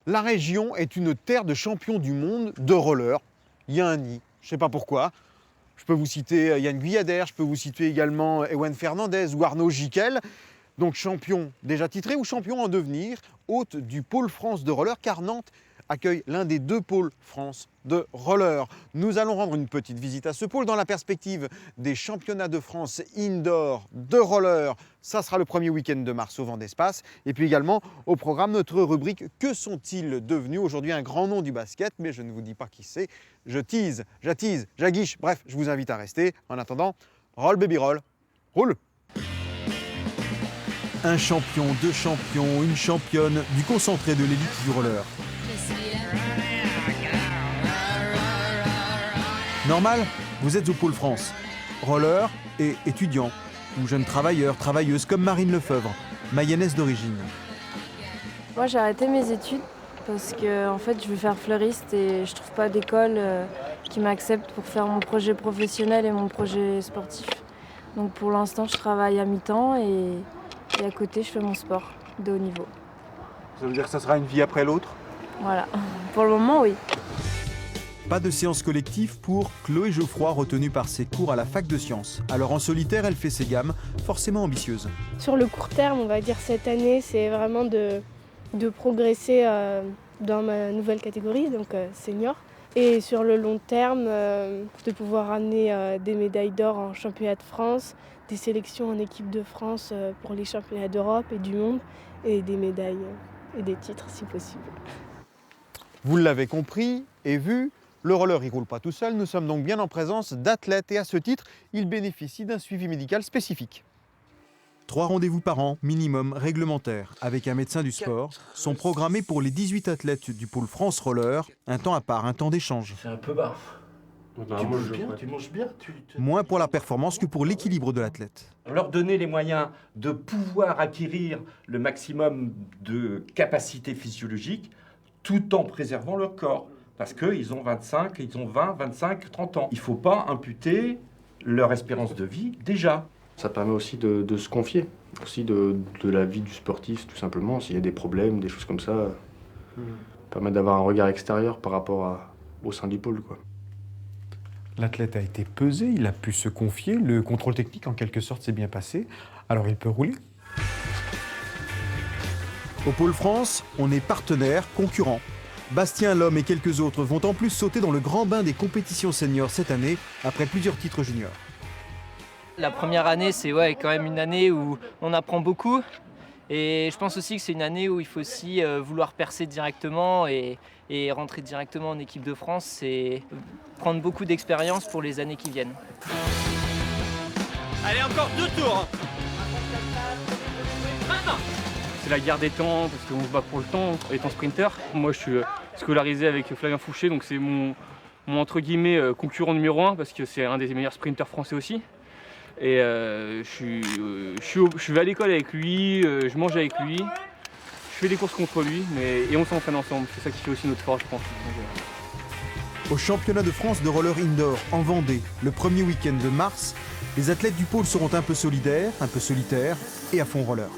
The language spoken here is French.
La région est une terre de champions du monde de roller. Il y a un nid, je ne sais pas pourquoi. Je peux vous citer Yann Guyader, je peux vous citer également Ewen Fernandez ou Arnaud Jiquel. Donc champion déjà titré ou champion en devenir, hôte du pôle France de roller, car Nantes accueille l'un des 2 pôles France de roller. Nous allons rendre une petite visite à ce pôle dans la perspective des championnats de France indoor de roller. Ça sera le premier week-end de mars au Vent d'Espace. Et puis également au programme notre rubrique « Que sont-ils devenus ?» Aujourd'hui un grand nom du basket, mais je ne vous dis pas qui c'est. Je tease, j'attise, j'aguiche, bref, je vous invite à rester. En attendant, roll baby roll, roule. Un champion, 2 champions, une championne, du concentré de l'élite du roller. Normal, vous êtes au pôle France. Roller et étudiant, ou jeune travailleur, travailleuse comme Marine Lefebvre, mayonnaise d'origine. Moi j'ai arrêté mes études parce que en fait je veux faire fleuriste et je trouve pas d'école qui m'accepte pour faire mon projet professionnel et mon projet sportif. Donc pour l'instant je travaille à mi-temps et à côté je fais mon sport de haut niveau. Ça veut dire que ça sera une vie après l'autre? Voilà, pour le moment oui. Pas de séance collective pour Chloé Geoffroy, retenue par ses cours à la fac de sciences. Alors en solitaire, elle fait ses gammes, forcément ambitieuses. Sur le court terme, on va dire cette année, c'est vraiment de progresser dans ma nouvelle catégorie, donc senior. Et sur le long terme, de pouvoir amener des médailles d'or en championnat de France, des sélections en équipe de France pour les championnats d'Europe et du monde, et des médailles et des titres si possible. Vous l'avez compris et vu, le roller ne roule pas tout seul, nous sommes donc bien en présence d'athlètes et à ce titre, ils bénéficient d'un suivi médical spécifique. 3 rendez-vous par an, minimum, réglementaires, avec un médecin du sport, sont programmés pour les 18 athlètes du pôle France Roller, un temps à part, un temps d'échange. C'est un peu bas. Tu manges bien. Moins pour la performance que pour l'équilibre de l'athlète. Leur donner les moyens de pouvoir acquérir le maximum de capacité physiologique tout en préservant leur corps. Parce qu'ils ont 25, ils ont 20, 25, 30 ans. Il ne faut pas imputer leur espérance de vie déjà. Ça permet aussi de se confier, aussi de la vie du sportif, tout simplement. S'il y a des problèmes, des choses comme ça, ça permet d'avoir un regard extérieur par rapport au sein du pôle, quoi. L'athlète a été pesé, il a pu se confier, le contrôle technique en quelque sorte s'est bien passé, alors il peut rouler. Au pôle France, on est partenaire, concurrent. Bastien Lhomme et quelques autres vont en plus sauter dans le grand bain des compétitions seniors cette année, après plusieurs titres juniors. La première année, c'est quand même une année où on apprend beaucoup. Et je pense aussi que c'est une année où il faut aussi vouloir percer directement et rentrer directement en équipe de France et prendre beaucoup d'expérience pour les années qui viennent. Allez, encore 2 tours. Maintenant. C'est la guerre des temps, parce qu'on se bat pour le temps, étant sprinter. Moi, je suis scolarisé avec Flavien Fouché, donc c'est mon entre guillemets concurrent numéro 1, parce que c'est un des meilleurs sprinters français aussi. Et je vais à l'école avec lui, je mange avec lui, je fais des courses contre lui, et on s'entraîne ensemble. C'est ça qui fait aussi notre force, je pense. Au championnat de France de roller indoor en Vendée, le premier week-end de mars, les athlètes du pôle seront un peu solidaires, un peu solitaires et à fond roller.